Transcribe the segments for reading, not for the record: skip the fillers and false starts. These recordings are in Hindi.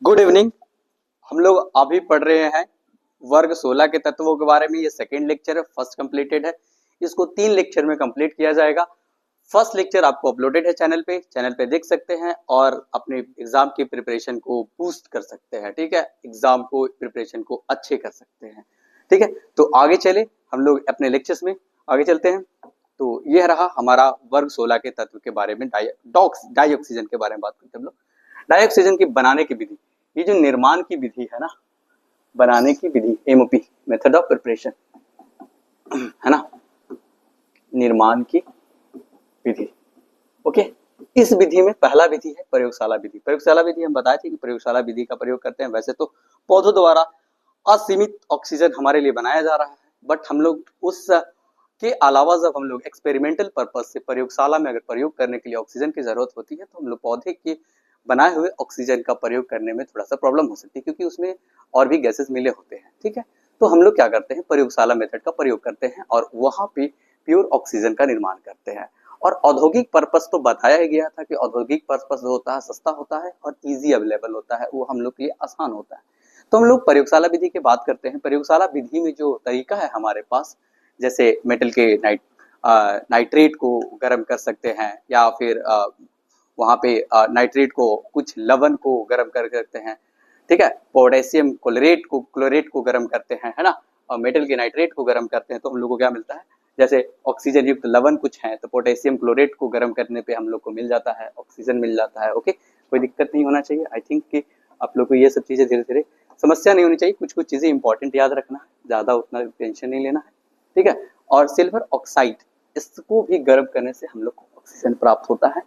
Good evening. हम लोग अभी पढ़ रहे हैं वर्ग 16 के तत्वों के बारे में। ये सेकेंड लेक्चर है, फर्स्ट कंप्लीटेड है। इसको 3 लेक्चर में कंप्लीट किया जाएगा। फर्स्ट लेक्चर आपको अपलोडेड है चैनल पे देख सकते हैं और अपने एग्जाम की प्रिपरेशन को बूस्ट कर सकते हैं। ठीक है, एग्जाम को प्रिपरेशन को अच्छे कर सकते हैं। ठीक है, तो आगे चले हम लोग अपने लेक्चर्स में आगे चलते हैं। तो यह रहा हमारा वर्ग 16 के तत्व के बारे में, डाई ऑक्सीजन के बारे में बात करते हैं हम लोग। डाई ऑक्सीजन की बनाने की विधि, ये जो निर्माण की विधि है ना, बनाने की विधि, एमओपी मेथड ऑफ प्रिपरेशन है ना, निर्माण की विधि। ओके, इस विधि में पहला विधि है प्रयोगशाला विधि। प्रयोगशाला विधि हम बताए थे कि प्रयोगशाला विधि का प्रयोग करते हैं। वैसे तो पौधों द्वारा असीमित ऑक्सीजन हमारे लिए बनाया जा रहा है, बट हम लोग उस के अलावा जब हम लोग एक्सपेरिमेंटल पर्पज से प्रयोगशाला में अगर प्रयोग करने के लिए ऑक्सीजन की जरूरत होती है, तो हम लोग पौधे के बनाए हुए ऑक्सीजन का प्रयोग करने में थोड़ा सा प्रॉब्लम हो सकती है, क्योंकि उसमें और भी गैसेस मिले होते हैं। ठीक है, तो हम लोग क्या करते हैं, प्रयोगशाला मेथड का प्रयोग करते हैं और वहां पे प्योर ऑक्सीजन का निर्माण करते हैं। और औद्योगिक पर्पस तो बताया ही गया था कि औद्योगिक पर्पस जो होता है सस्ता होता है और इजी अवेलेबल होता है, वो हम लोग के लिए आसान होता है। तो हम लोग प्रयोगशाला विधि की बात करते हैं। प्रयोगशाला विधि में जो तरीका है हमारे पास, जैसे मेटल के नाइट्रेट को गर्म कर सकते हैं, या फिर वहां पे नाइट्रेट को, कुछ लवण को गर्म कर करते हैं। ठीक है, पोटेशियम क्लोरेट को गर्म करते हैं, है ना, और मेटल के नाइट्रेट को गर्म करते हैं, तो हम लोग को क्या मिलता है, जैसे ऑक्सीजन युक्त लवण कुछ है तो पोटेशियम क्लोरेट को गर्म करने पे हम लोग को मिल जाता है, ऑक्सीजन मिल जाता है। ओके, कोई दिक्कत नहीं होना चाहिए। आई थिंक कि आप लोग को ये सब चीजें धीरे धीरे समस्या नहीं होनी चाहिए। कुछ कुछ चीजें इंपॉर्टेंट याद रखना है, ज्यादा उतना टेंशन नहीं लेना है। ठीक है, और सिल्वर ऑक्साइड, इसको भी गर्म करने से हम लोग को ऑक्सीजन प्राप्त होता है।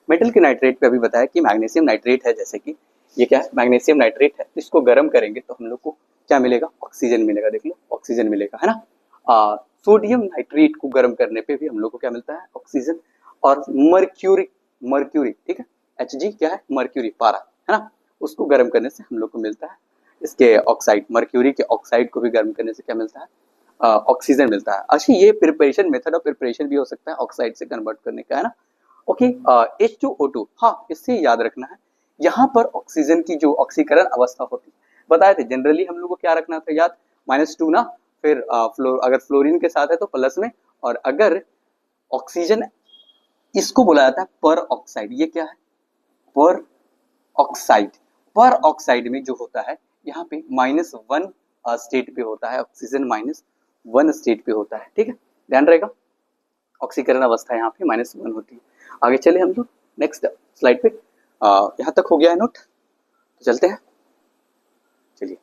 मेटल के नाइट्रेट पे अभी बताया कि मैग्नीशियम नाइट्रेट है, जैसे कि ये क्या है, मैग्नीशियम नाइट्रेट है। इसको गर्म करेंगे तो हम लोग को क्या मिलेगा, ऑक्सीजन मिलेगा। देख लो, ऑक्सीजन मिलेगा, है ना। सोडियम नाइट्रेट को गर्म करने पे भी हम लोग को क्या मिलता है, ऑक्सीजन। और मर्क्यूरी, ठीक है, Hg क्या है, मर्क्यूरी पारा, है ना, उसको गर्म करने से हम लोग को मिलता है इसके ऑक्साइड, मर्क्यूरी के ऑक्साइड को भी गर्म करने से क्या मिलता है, ऑक्सीजन मिलता है। अच्छा, ये प्रिपरेशन, मेथड ऑफ प्रिपरेशन भी हो सकता है ऑक्साइड से कन्वर्ट करने का, है ना। ओके, H2O2, हाँ, इससे याद रखना है, यहाँ पर ऑक्सीजन की जो ऑक्सीकरण अवस्था होती है, बताए थे जनरली हम लोग को क्या रखना था याद, -2 ना, फिर अगर फ्लोरीन के साथ है तो प्लस में, और अगर ऑक्सीजन, इसको बोला जाता है पर ऑक्साइड। ये क्या है, पर ऑक्साइड। पर ऑक्साइड में जो होता है यहाँ पे -1 स्टेट पे होता है ऑक्सीजन, -1 स्टेट पे होता है। ठीक है, ध्यान रहेगा, ऑक्सीकरण अवस्था यहाँ पे -1 होती है। आगे चले हम लोग नेक्स्ट स्लाइड पे। यहाँ तक हो गया है नोट, तो चलते हैं। चलिए,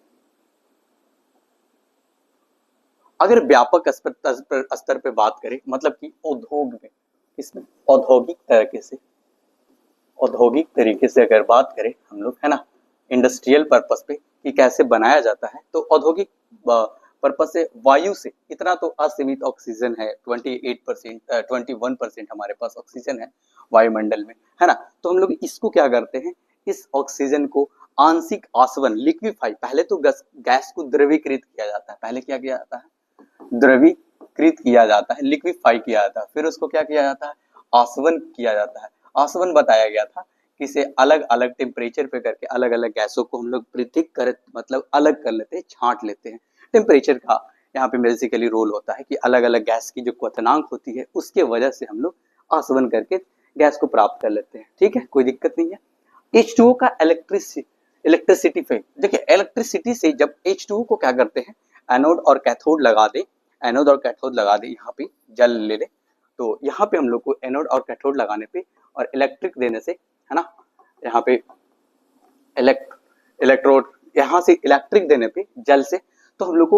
अगर व्यापक स्तर पे बात करें, मतलब कि उद्योग में, इसमें औद्योगिक तरीके से अगर बात करें हम लोग, है ना, इंडस्ट्रियल पर्पस पे कि कैसे बनाया जाता है, तो औद्योगिक पर्पस से वायु से इतना तो असीमित ऑक्सीजन है, 28%, 21% हमारे पास ऑक्सीजन है वायुमंडल में, है ना। तो हम लोग इसको क्या करते हैं, इस ऑक्सीजन को आंशिक आसवन, लिक्विफाई, पहले तो गैस को द्रवीकृत किया जाता है, पहले क्या किया जाता है, द्रवीकृत किया जाता है, लिक्विफाई किया जाता है, फिर उसको क्या किया जाता है, आसवन किया जाता है। आसवन बताया गया था कि इसे अलग अलग टेम्परेचर पे करके अलग अलग गैसों को हम लोग पृथक कर, मतलब अलग कर लेते हैं, छांट लेते हैं। टेम्परेचर का यहाँ पे बेसिकली रोल होता है कि अलग अलग गैस की जो क्वथनांक होती है उसके वजह से हम लोग आसवन करके गैस को प्राप्त कर लेते हैं। ठीक है, कोई दिक्कत नहीं है। H2O का इलेक्ट्रिसिटी पे देखिए, इलेक्ट्रिसिटी से जब H2O को क्या करते हैं, एनोड और कैथोड लगा दे, यहाँ पे जल ले ले, तो यहाँ पे हम लोग को एनोड और कैथोड लगाने पे और इलेक्ट्रिक देने से, है ना, यहाँ पे इलेक्ट्रोड, यहाँ से इलेक्ट्रिक देने पे जल से, तो हम लोग को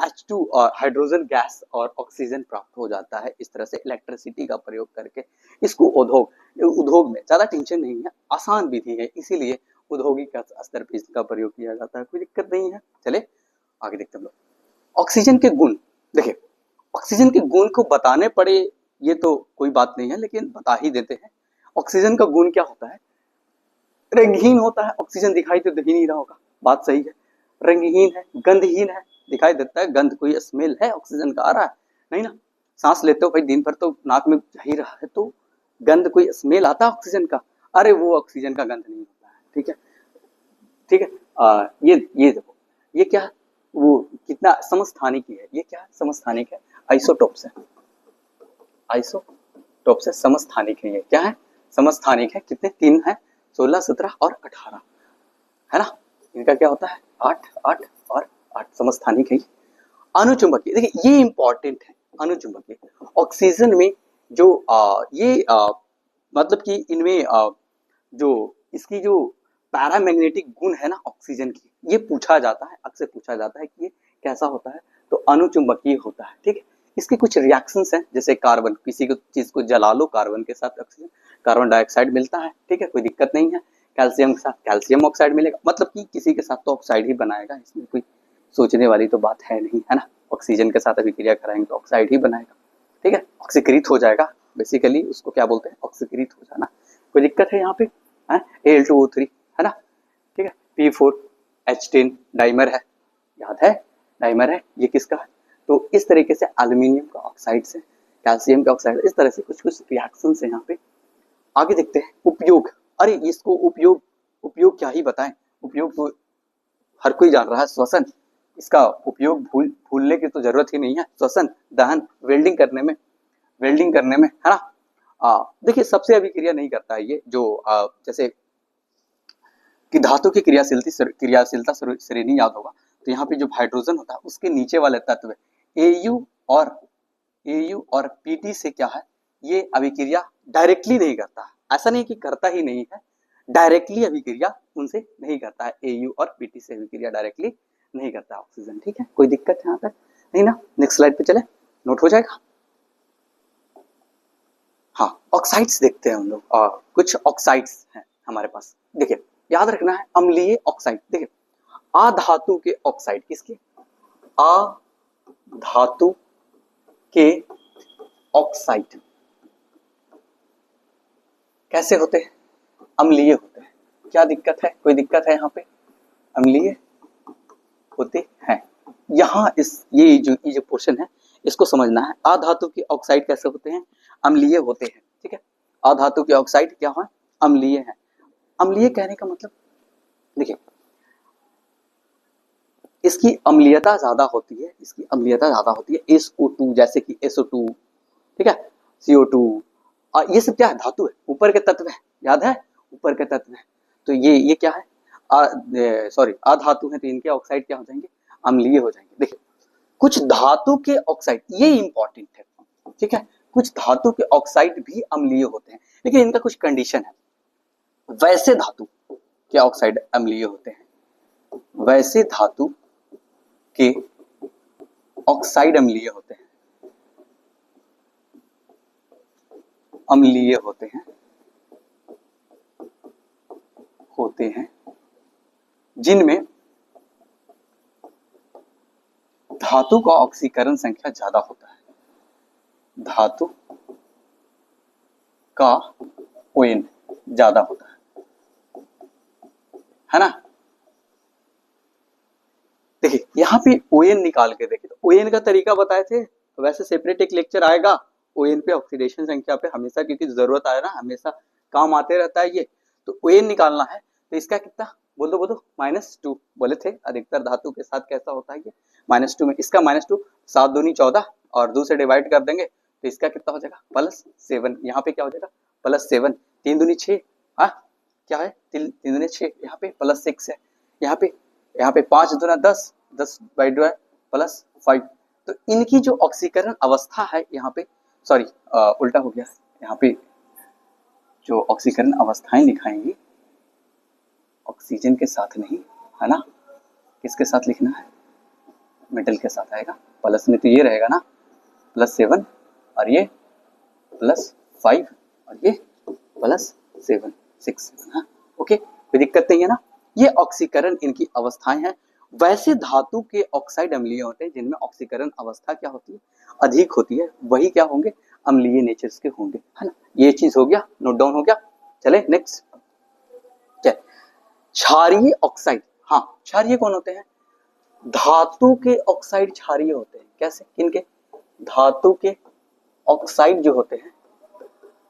H2 हाइड्रोजन गैस और ऑक्सीजन प्राप्त हो जाता है। इस तरह से इलेक्ट्रिसिटी का प्रयोग करके इसको उद्योग में ज्यादा टेंशन नहीं है, आसान विधि है, इसीलिए औद्योगिक स्तर पर इसका प्रयोग किया जाता है, कोई दिक्कत नहीं है। चले आगे देखते हैं हम लोग ऑक्सीजन के गुण। देखिए, ऑक्सीजन के गुण को बताने पड़े ये तो कोई बात नहीं है, लेकिन बता ही देते हैं। ऑक्सीजन का गुण क्या होता है, रंगहीन होता है। ऑक्सीजन दिखाई तो दे ही नहीं रहा होगा, बात सही है, रंगहीन है, गंधहीन है, दिखाई देता है, गंध, कोई स्मेल है ऑक्सीजन का आ रहा है, नहीं ना। सांस लेते हो भाई, दिन भर तो नाक में जा ही रहा है, तो गंध, कोई स्मेल आता है ऑक्सीजन का, अरे वो ऑक्सीजन का गंध नहीं होता है। ठीक है, ठीक है। ये देखो, ये क्या है, वो कितना समस्थानिक है, ये क्या है, समस्थानिक है, आइसोटोप्स है, आइसोटोप्स है, समस्थानिक है, ये क्या है, समस्थानिक है, कितने, 3 है, 16, 17 और 18, है ना, इनका क्या होता है, 8 8 और 8 समस्थानिक है। अनुचुंबकीय, देखिए ये इंपॉर्टेंट है, अनुचुंबकीय ऑक्सीजन में जो मतलब कि इनमें जो इसकी जो पैरामैग्नेटिक गुण है ना ऑक्सीजन की, ये पूछा जाता है, अक्सर पूछा जाता है कि ये कैसा होता है, तो अनुचुंबकीय होता है, ठीक है। इसके कुछ रिएक्शंस हैं, जैसे कार्बन, किसी को चीज को जला लो, कार्बन के साथ ऑक्सीजन, कार्बन डाइऑक्साइड मिलता है, ठीक है, कोई दिक्कत नहीं है। कैल्शियम के साथ कैल्शियम ऑक्साइड मिलेगा, मतलब कि किसी के साथ तो ऑक्साइड ही बनाएगा, इसमें कोई सोचने वाली तो बात है नहीं, है ना। ऑक्सीजन के साथ अभिक्रिया कराएंगे तो ऑक्साइड ही बनाएगा, ठीक है, ऑक्सीकृत हो जाएगा, बेसिकली उसको क्या बोलते हैं, ऑक्सीकृत हो जाना। कोई दिक्कत है यहाँ पे, Al2O3, है ना, ठीक है। P4H10 डाइमर है, याद है, डाइमर है, ये किसका है, तो इस तरीके से एल्यूमिनियम का ऑक्साइड से कैल्शियम का ऑक्साइड, इस तरह से कुछ कुछ रिएक्शन है यहाँ पे। आगे देखते हैं उपयोग, अरे इसको उपयोग क्या ही बताएं, उपयोग तो हर कोई जान रहा है, श्वसन, इसका उपयोग भूलने की तो जरूरत ही नहीं है, श्वसन, दहन, वेल्डिंग करने में, है ना। देखिए सबसे अभिक्रिया नहीं करता है ये, जो जैसे कि धातु की क्रियाशीलता श्रेणी याद होगा, तो यहाँ पे जो हाइड्रोजन होता है उसके नीचे वाले तत्व Au और Pt से क्या है, ये अभिक्रिया डायरेक्टली नहीं करता है, ऐसा नहीं कि करता ही नहीं है, डायरेक्टली अभिक्रिया उनसे नहीं करता है, Au और Pt से अभिक्रिया डायरेक्टली नहीं करता ऑक्सीजन, ठीक है, कोई दिक्कत है यहाँ पर नहीं ना। नेक्स्ट स्लाइड पे चले, नोट हो जाएगा। हाँ, ऑक्साइड्स देखते हैं हम लोग, कुछ ऑक्साइड्स हैं हमारे पास, देखिए याद रखना है, अम्लीय ऑक्साइड, देखिए अधातु के ऑक्साइड, किसके, अधातु के ऑक्साइड कैसे होते हैं, अम्लीय होते हैं, क्या दिक्कत है, कोई दिक्कत है यहाँ पे, अम्लीय होते हैं। यहाँ ये जो पोर्शन है इसको समझना है, अधातु के ऑक्साइड कैसे होते हैं, अम्लीय होते हैं, ठीक है। अधातु के ऑक्साइड क्या है, अम्लीय है। अम्लीय कहने का मतलब, देखिए इसकी अम्लीयता ज्यादा होती है, SO2 जैसे कि SO2, ठीक है, CO2, ये सब क्या है, धातु है, ऊपर के तत्व है, याद है, ऊपर के तत्व है, तो ये क्या है, अधातु है, तो इनके ऑक्साइड क्या हो जाएंगे, अम्लीय हो जाएंगे। देखिए कुछ धातु के ऑक्साइड, ये इंपॉर्टेंट है, ठीक है, कुछ धातु के ऑक्साइड भी अम्लीय होते हैं, लेकिन इनका कुछ कंडीशन है। वैसे धातु के ऑक्साइड अम्लीय होते हैं, वैसे धातु के ऑक्साइड अम्लीय होते हैं, होते हैं जिनमें धातु का ऑक्सीकरण संख्या ज्यादा होता है, धातु का ON ज्यादा होता है ना। देखिए यहाँ पे ON निकाल के देखिए, तो ON का तरीका बताए थे, तो वैसे सेपरेट एक लेक्चर आएगा ON पे, ऑक्सीडेशन संख्या पे, हमेशा क्योंकि जरूरत आए ना, हमेशा काम आते रहता है ये, तो ON निकालना है, तो इसका कितना, बोल दो -2 बोले थे, अधिकतर धातु के साथ कैसा होता है ये, -2 में, इसका -2, 7 दूनी 14 और 2 से डिवाइड कर देंगे, तो इसका कितना हो जाएगा, +7, यहाँ पे क्या हो जाएगा, +7, 3 दूनी 6, क्या है, 3 दूनी 6, यहाँ पे +6 है, यहाँ पे 5 दूना 10, 10 बाई +5, तो इनकी जो ऑक्सीकरण अवस्था है यहाँ पे, सॉरी उल्टा हो गया, यहाँ पे जो ऑक्सीकरण अवस्थाएं दिखाएंगी ऑक्सीजन के साथ नहीं, है ना, किसके साथ लिखना है, मेटल के साथ आएगा, प्लस में तो ये रहेगा ना, +7 और ये +5 और ये +7, 6, हाँ, ओके, कोई दिक्कत नहीं है ना। ये ऑक्सीकरण इनकी अवस्थाएं हैं। वैसे धातु के ऑक्साइड अम्लीय होते हैं जिनमें ऑक्सीकरण अवस्था क्या होती है, अधिक होती है, वही क्या होंगे, अम्लीय नेचर्स के होंगे, है ना। ये चीज हो गया, नोट डाउन हो गया। चले नेक्स्ट, क्षारीय ऑक्साइड, हाँ क्षारीय कौन होते हैं, धातु के ऑक्साइड क्षारीय होते हैं, कैसे, किनके, धातु के ऑक्साइड जो होते हैं,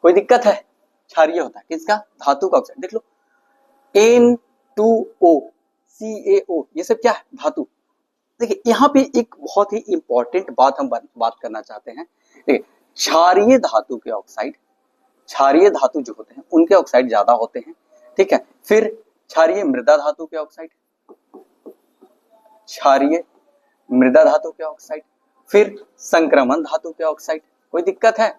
कोई दिक्कत है, क्षारीय होता है, किसका, धातु का ऑक्साइड, देख लो N2O, CaO, ये सब क्या है, धातु। देखिए यहाँ पे एक बहुत ही इंपॉर्टेंट बात हम बात करना चाहते हैं। देखिए क्षारीय धातु के ऑक्साइड, क्षारीय धातु जो होते हैं उनके ऑक्साइड ज्यादा होते हैं, ठीक है। फिर क्षारीय मृदा धातु के ऑक्साइड, क्षारीय मृदा धातु के ऑक्साइड, फिर संक्रमण धातु के ऑक्साइड। कोई दिक्कत है,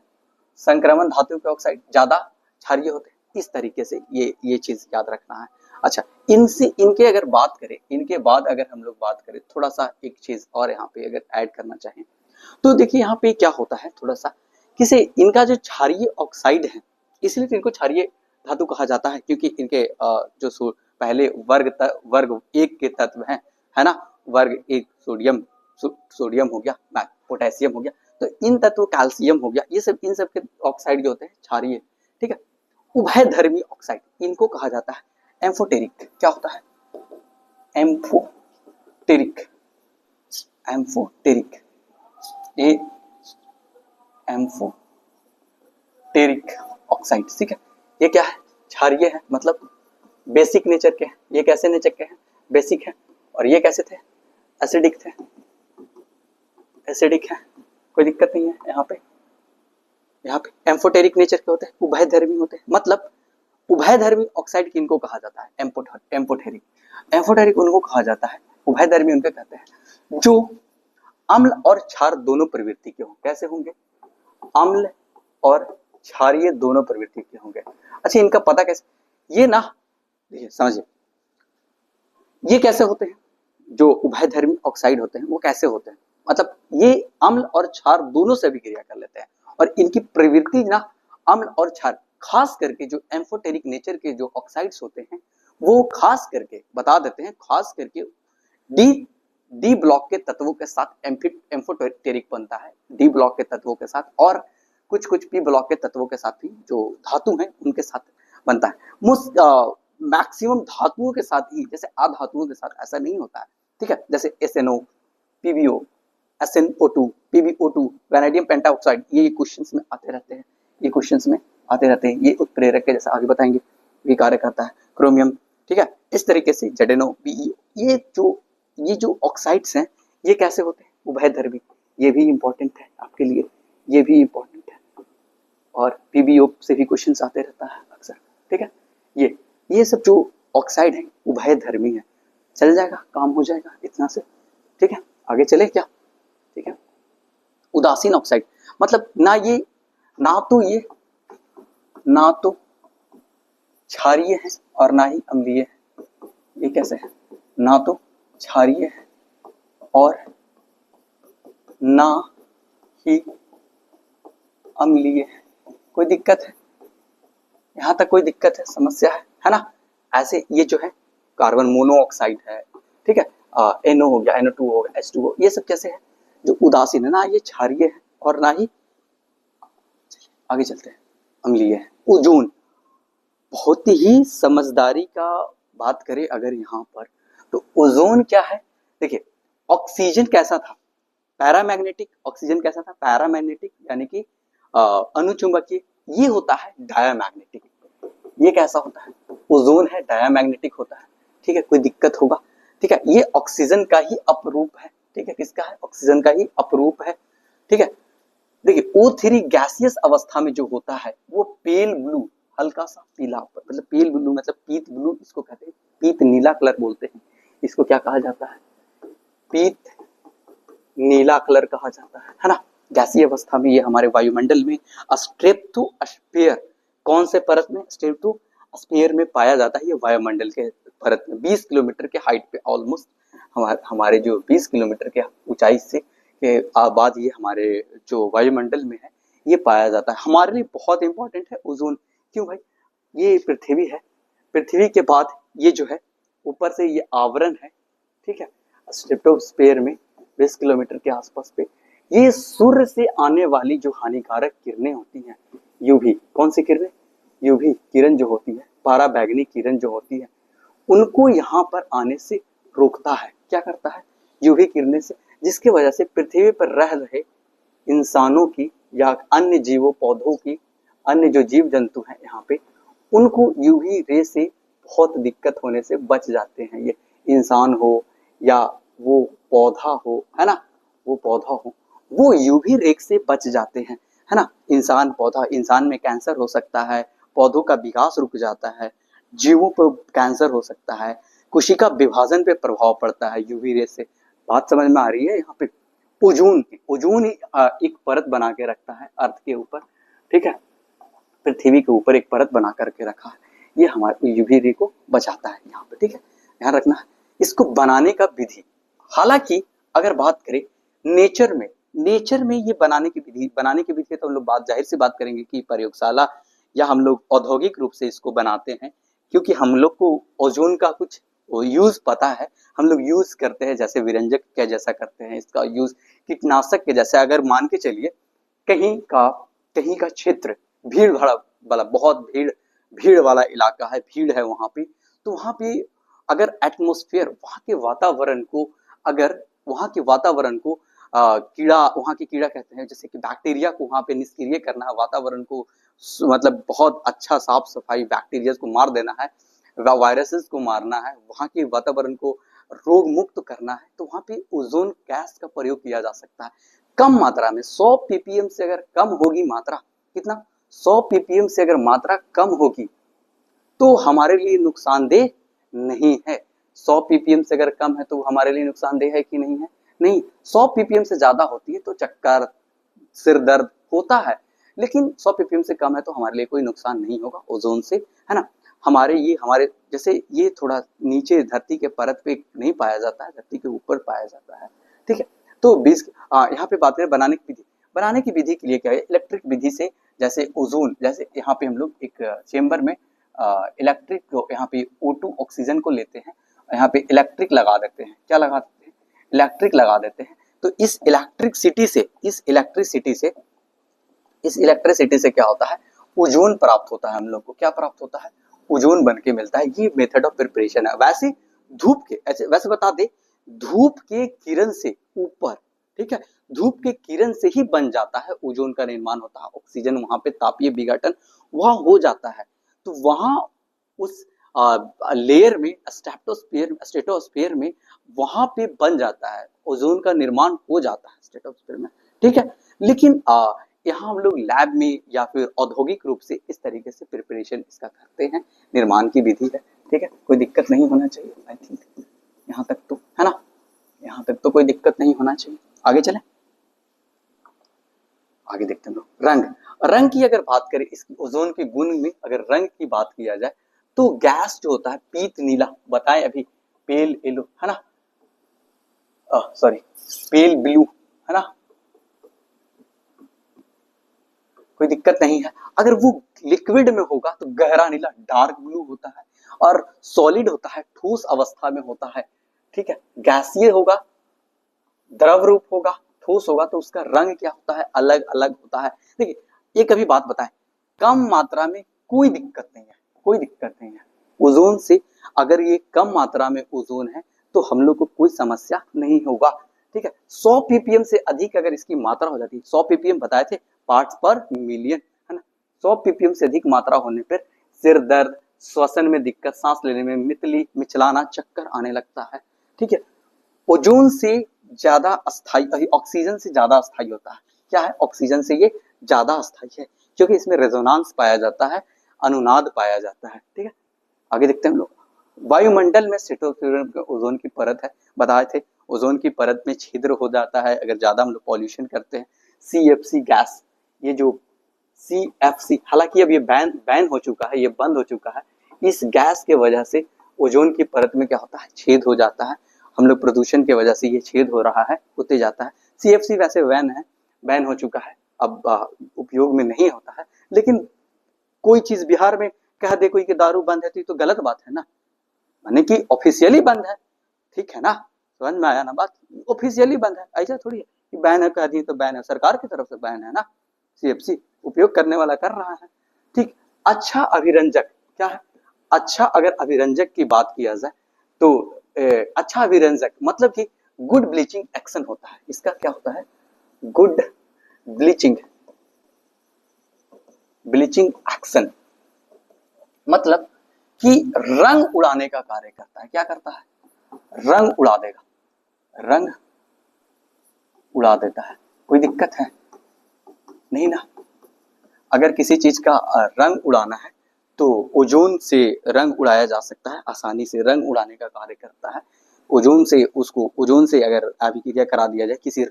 संक्रमण धातु के ऑक्साइड ज्यादा क्षारीय होते हैं। इस तरीके से ये चीज याद रखना है। अच्छा, इनके अगर बात करें, इनके बाद अगर हम लोग बात करें, थोड़ा सा एक चीज और यहाँ पे अगर ऐड करना चाहें तो देखिए यहाँ पे क्या होता है थोड़ा सा, किसे इनका जो क्षारीय ऑक्साइड है, इसलिए तो इनको क्षारीय धातु कहा जाता है, क्योंकि इनके जो पहले वर्ग एक के तत्व हैं, है ना, वर्ग एक सोडियम हो गया, पोटेशियम हो गया, तो इन तत्व कैल्शियम हो गया, ये सब इन सब के ऑक्साइड जो होते हैं क्षारीय, ठीक है। उभयधर्मी ऑक्साइड इनको कहा जाता है एम्फोटेरिक। क्या होता है, एम्फोटेरिक, एम्फोटेरिक, ये एम्फोटेरिक ऑक्साइड, ठीक है। ये क्या है, क्षारीय है, मतलब बेसिक नेचर के हैं। ये कैसे नेचर के हैं, बेसिक है। और ये कैसे थे, एसिडिक थे, एसिडिक है, कोई दिक्कत नहीं है। यहाँ पे एम्फोटेरिक नेचर के होते हैं, उभयधर्मी होते हैं। मतलब उभयधर्मी ऑक्साइड किनको कहा जाता है, एम्फोटेरिक। एम्फोटेरिक उनको कहा जाता है, उभयधर्मी उनके कहते हैं जो अम्ल और क्षार दोनों प्रवृत्ति के हों। कैसे होंगे, अम्ल और क्षारीय दोनों प्रवृत्ति के होंगे। अच्छा, इनका पता कैसे, ये ना देखिए समझिए, ये कैसे होते हैं, जो उभयधर्मी ऑक्साइड होते हैं वो कैसे होते हैं, मतलब ये अम्ल और क्षार दोनों से भी क्रिया कर लेते हैं, और इनकी प्रवृत्ति ना अम्ल और क्षार, खास करके जो एम्फोटेरिक नेचर के जो ऑक्साइड्स होते हैं वो खास करके बता देते हैं, खास करके डी ब्लॉक के तत्वों के साथ एम्फोटेरिक बनता है, डी ब्लॉक के तत्वों के साथ, और कुछ पी ब्लॉक के तत्वों के साथ भी जो धातु हैं उनके साथ बनता है। मैक्सिमम धातुओं के साथ ही, जैसे अधातुओं के साथ ऐसा नहीं होता है, ठीक है। जैसे SNO, PbO, SnO2, PbO2, vanadium pentoxide, ये क्वेश्चंस में आते रहते हैं, ये क्वेश्चंस में आते रहते हैं। ये उत्प्रेरक के जैसे आगे बताएंगे भी कार्य करता है, क्रोमियम, ठीक है। इस तरीके से ZnO, PeO, ये जो ऑक्साइड्स हैं ये कैसे होते हैं, उभयधर्मी। ये भी इंपॉर्टेंट है आपके लिए, ये भी इंपॉर्टेंट है। और PbO से भी क्वेश्चंस आते रहता है अक्सर, ठीक है। ये सब जो ऑक्साइड है उभयधर्मी है। चल जाएगा, काम हो जाएगा इतना से, ठीक है। आगे चले क्या, ठीक है। उदासीन ऑक्साइड, मतलब ना तो क्षारीय है और ना ही अम्लीय है। ये कैसे है, ना तो क्षारीय है और ना ही अम्लीय है। कोई दिक्कत है, यहाँ तक कोई दिक्कत है, समस्या है ना। ऐसे ये जो है कार्बन मोनोऑक्साइड है, ठीक है, NO हो गया, NO2 हो गया, H2O, ये सब कैसे है, जो उदासीन है ना, ये क्षारीय है और ना ही, आगे चलते हैं, अम्लीय है। ओजोन, बहुत ही समझदारी का बात करें अगर यहाँ पर, तो ओजोन क्या है, देखिए ऑक्सीजन कैसा था, पैरामैग्नेटिक, ऑक्सीजन कैसा था, पैरामैग्नेटिक, यानी कि अनुचुंबकीय। ये होता है डायामैग्नेटिक। ये कैसा होता है, ओजोन है, डायामैग्नेटिक होता है, ठीक है। कोई दिक्कत होगा, ठीक है। ये ऑक्सीजन का ही अपरूप है, ठीक है। किसका है, ऑक्सीजन का ही अपरूप है, ठीक है। देखिए O3 गैसियस अवस्था में जो होता है वो पेल ब्लू, हल्का सा पीला, मतलब पेल ब्लू मतलब पीत ब्लू, इसको कहते हैं, पीत नीला कलर बोलते हैं। इसको क्या कहा जाता है, पीत नीला कलर कहा जाता है ना। गैसीय अवस्था में ये हमारे वायुमंडल में स्ट्रेटोस्फीयर, कौन से परत में, स्ट्रेटोस्फीयर में पाया जाता है। ये वायुमंडल के परत में 20 किलोमीटर के हाइट पे, ऑलमोस्ट हमारे जो 20 किलोमीटर के ऊंचाई से के बाद ये हमारे जो वायुमंडल में है ये पाया जाता है। हमारे लिए बहुत इंपॉर्टेंट है ओजोन। क्यों भाई, ये पृथ्वी है, पृथ्वी के बाद ये जो है ऊपर से ये आवरण है, ठीक है, स्ट्रेटोस्फीयर में 20 किलोमीटर के आसपास पे। ये सूर्य से आने वाली जो हानिकारक किरणें होती हैं, यूवी, कौन सी किरणें, यूवी किरण जो होती है, पराबैंगनी किरण जो होती है, उनको यहाँ पर आने से रोकता है। क्या करता है, यूवी किरणें से, जिसकी वजह से पृथ्वी पर रह रहे इंसानों की या अन्य जीवों पौधों की, अन्य जो जीव जंतु हैं यहाँ पे, उनको यूवी रे से बहुत दिक्कत होने से बच जाते हैं। इंसान हो या वो पौधा हो, है ना, वो पौधा हो, वो यूवी रेख से बच जाते हैं, है ना। इंसान, पौधा, इंसान में कैंसर हो सकता है, पौधों का विकास रुक जाता है, जीवों पर कैंसर हो सकता है, कोशिका विभाजन पे प्रभाव पड़ता है यूवी रे से। बात समझ में आ रही है यहाँ पे। ओजोन, ओजोन एक परत बना के रखता है अर्थ के ऊपर, ठीक है, पृथ्वी के ऊपर एक परत बना करके रखा है, ये हमारे यूवी रे को बचाता है यहाँ पे, ठीक है, ध्यान रखना है। इसको बनाने का विधि, हालांकि अगर बात करें नेचर में, नेचर में ये बनाने की विधि तो हम लोग बात जाहिर सी बात करेंगे कि प्रयोगशाला या हम लोग औद्योगिक रूप से इसको बनाते हैं, क्योंकि हम लोग को ओजोन का कुछ यूज पता है, हम लोग यूज करते हैं, जैसे विरंजक के जैसा करते हैं इसका यूज, कीटनाशक के जैसे। अगर मान के चलिए कहीं का कहीं का क्षेत्र भीड़ भाड़ वाला, बहुत भीड़ वाला इलाका है, भीड़ है वहां पे, तो वहां पे अगर एटमॉस्फेयर, वहां के वातावरण को कीड़ा, वहां के कीड़ा कहते हैं, जैसे कि बैक्टीरिया को वहां पे निष्क्रिय करना है, वातावरण को मतलब बहुत अच्छा साफ सफाई, बैक्टीरिया को मार देना है, वायरसेस को मारना है, वहां के वातावरण को रोग मुक्त करना है, तो वहां पे ओजोन गैस का प्रयोग किया जा सकता है कम मात्रा में। 100 ppm से अगर कम होगी मात्रा, कितना, 100 ppm से अगर मात्रा कम होगी तो हमारे लिए नुकसानदेह नहीं है। 100 ppm से अगर कम है तो हमारे लिए नुकसानदेह है कि नहीं है, नहीं। 100 ppm से ज्यादा होती है तो चक्कर, सिर दर्द होता है, लेकिन 100 ppm से कम है तो हमारे लिए कोई नुकसान नहीं होगा ओजोन से, है ना। हमारे जैसे ये थोड़ा नीचे धरती के परत पे नहीं पाया जाता है, धरती के ऊपर पाया जाता है, ठीक है। तो यहाँ पे बात करें बनाने की विधि, बनाने की विधि के लिए क्या है, इलेक्ट्रिक विधि से, जैसे ओजोन, जैसे यहाँ पे हम लोग एक चेम्बर में इलेक्ट्रिक को, यहाँ पे O2 ऑक्सीजन को लेते हैं, यहाँ पे इलेक्ट्रिक लगा देते हैं, क्या लगा देते हैं, इलेक्ट्रिक लगा देते हैं। तो इस इलेक्ट्रिसिटी से क्या होता है, ओजोन प्राप्त होता है, हम लोग को क्या प्राप्त होता है, ओजोन बन के मिलता है। ये मेथड ऑफ प्रिपरेशन है। वैसे बता दे, धूप के किरण से ऊपर, ठीक है, धूप के किरण से ही बन जाता है, ओजोन का निर्माण होता है, ऑक्सीजन वहां पे तापीय विघटन वहां हो जाता है, तो वहां उस लेयर में, स्ट्रेटोस्फीयर में वहां पे बन जाता है, ओजोन का निर्माण हो जाता है स्ट्रेटोस्फीयर में, ठीक है। लेकिन यहाँ हम लोग लैब में या फिर औद्योगिक रूप से इस तरीके से प्रिपरेशन इसका करते हैं, निर्माण की विधि है, ठीक है, कोई दिक्कत नहीं होना चाहिए। आई थिंक यहाँ तक तो, है ना, यहाँ तक तो कोई दिक्कत नहीं होना चाहिए। आगे चलें, आगे देखते हैं लोग। रंग की अगर बात करें, इस ओजोन के गुण में अगर रंग की बात किया जाए तो गैस जो होता है पीत नीला, बताए अभी, पेल येलो, है ना, सॉरी पेल ब्लू, है ना, कोई दिक्कत नहीं है। अगर वो लिक्विड में होगा तो गहरा नीला, डार्क ब्लू होता है, और सॉलिड होता है, ठोस अवस्था में होता है, ठीक है। गैसीय होगा, द्रव रूप होगा, ठोस होगा, तो उसका रंग क्या होता है, अलग अलग होता है। देखिए एक अभी बात बताएं, कम मात्रा में कोई दिक्कत नहीं है, कोई दिक्कत नहीं है ओजोन से। अगर ये कम मात्रा में ओजोन है तो हम लोग को कोई समस्या नहीं होगा, ठीक है। 100 ppm से अधिक अगर इसकी मात्रा हो जाती है, 100 ppm बताए थे, पार्ट्स पर मिलियन, है ना, 100 ppm से अधिक मात्रा होने पर सिर दर्द, श्वसन में दिक्कत, सांस लेने में मिचलाना, चक्कर आने लगता है, ठीक है। ओजोन से ज्यादा अस्थाई, ऑक्सीजन से ज्यादा अस्थाई होता है। क्या है, ऑक्सीजन से ये ज्यादा अस्थाई है, क्योंकि इसमें रेजोनेंस पाया जाता है, अनुनाद पाया जाता है, ठीक है। आगे देखते हैं हम लोग। वायुमंडल में स्ट्रेटोस्फीयर ओजोन की परत है, बताए थे, ओजोन की परत में छिद्र हो जाता है अगर ज्यादा हम लोग पॉल्यूशन करते हैं। CFC गैस, ये जो CFC, हालांकि अब ये बैन हो चुका है, ये बंद हो चुका है, इस गैस के वजह से ओजोन की परत में क्या होता है, छेद हो जाता है, हम लोग प्रदूषण की वजह से ये छेद हो रहा है, होते जाता है। CFC वैसे बैन हो चुका है, अब उपयोग में नहीं होता है, लेकिन कोई चीज बिहार में कह दे कोई कि दारू बंद है तो गलत बात है ना, माने कि ऑफिशियली बंद है, ठीक है ना, समझ में आया ना बात, ऑफिशियली बंद है, ऐसा थोड़ी है कि बैन है, कह दिए तो बैन है, सरकार की तरफ से बैन है ना, CFC उपयोग करने वाला कर रहा है, ठीक। अच्छा अभिरंजक क्या है, अच्छा अगर अभिरंजक की बात किया जाए तो अच्छा अभिरंजक मतलब कि गुड ब्लीचिंग एक्शन होता है, इसका क्या होता है, गुड ब्लीचिंग एक्शन, मतलब कि रंग उड़ाने का कार्य करता है, क्या करता है, रंग उड़ा देगा, रंग उड़ा देता है। कोई दिक्कत है नहीं ना? अगर किसी चीज का रंग उड़ाना है तो ओजोन से रंग उड़ाया जा सकता है, आसानी से रंग उड़ाने का कार्य करता है। ओजोन से उसको, ओजोन से अगर अभिक्रिया करा दिया जाए किसी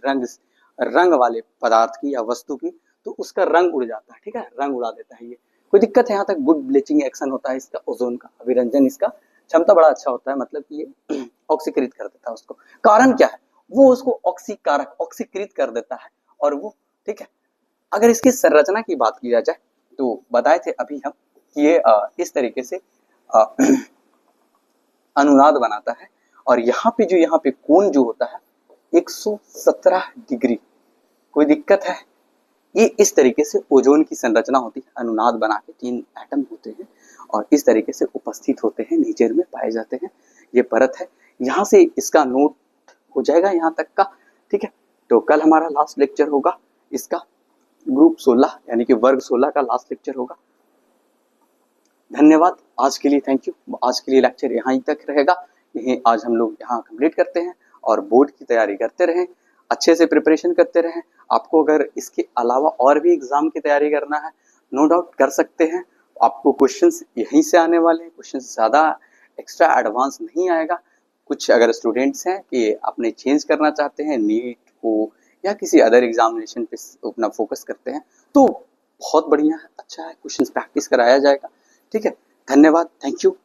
रंग वाले पदार्थ की या वस्तु की, तो उसका रंग उड़ जाता है, ठीक है, रंग उड़ा देता है ये। कोई दिक्कत है यहाँ तक? गुड ब्लीचिंग एक्शन होता है इसका, ओजोन का अभिरंजन, इसका क्षमता बड़ा अच्छा होता है, मतलब कि ये ऑक्सीकृत कर देता है उसको। कारण क्या है? वो उसको ऑक्सीकारक, ऑक्सीकृत कर देता है और वो, ठीक है। अगर इसकी संरचना की बात की जाए तो बताए थे अभी हम कि ये इस तरीके से अनुनाद बनाता है, और यहाँ पे कोण जो होता है 117 डिग्री। कोई दिक्कत है? ये इस तरीके से ओजोन की संरचना होती है, अनुनाद बना के 3 एटम होते हैं और इस तरीके से उपस्थित होते हैं, नेचर में पाए जाते हैं। ये परत है, यहाँ से इसका नोट हो जाएगा यहाँ तक का, ठीक है। तो कल हमारा लास्ट लेक्चर होगा इसका, ग्रुप 16 यानी कि वर्ग 16 का लास्ट लेक्चर होगा। धन्यवाद आज के लिए, थैंक यू। आज के लिए लेक्चर यहाँ तक रहेगा, यही आज हम लोग यहाँ कंप्लीट करते हैं और बोर्ड की तैयारी करते रहें, अच्छे से प्रिपरेशन करते रहें। आपको अगर इसके अलावा और भी एग्जाम की तैयारी करना है, नो डाउट कर सकते हैं। आपको क्वेश्चंस यहीं से आने वाले हैं, क्वेश्चंस ज़्यादा एक्स्ट्रा एडवांस नहीं आएगा। कुछ अगर स्टूडेंट्स हैं कि अपने चेंज करना चाहते हैं, नीट को या किसी अदर एग्जामिनेशन पे अपना फोकस करते हैं, तो बहुत बढ़िया है, अच्छा है, क्वेश्चंस प्रैक्टिस कराया जाएगा, ठीक है। धन्यवाद, थैंक यू।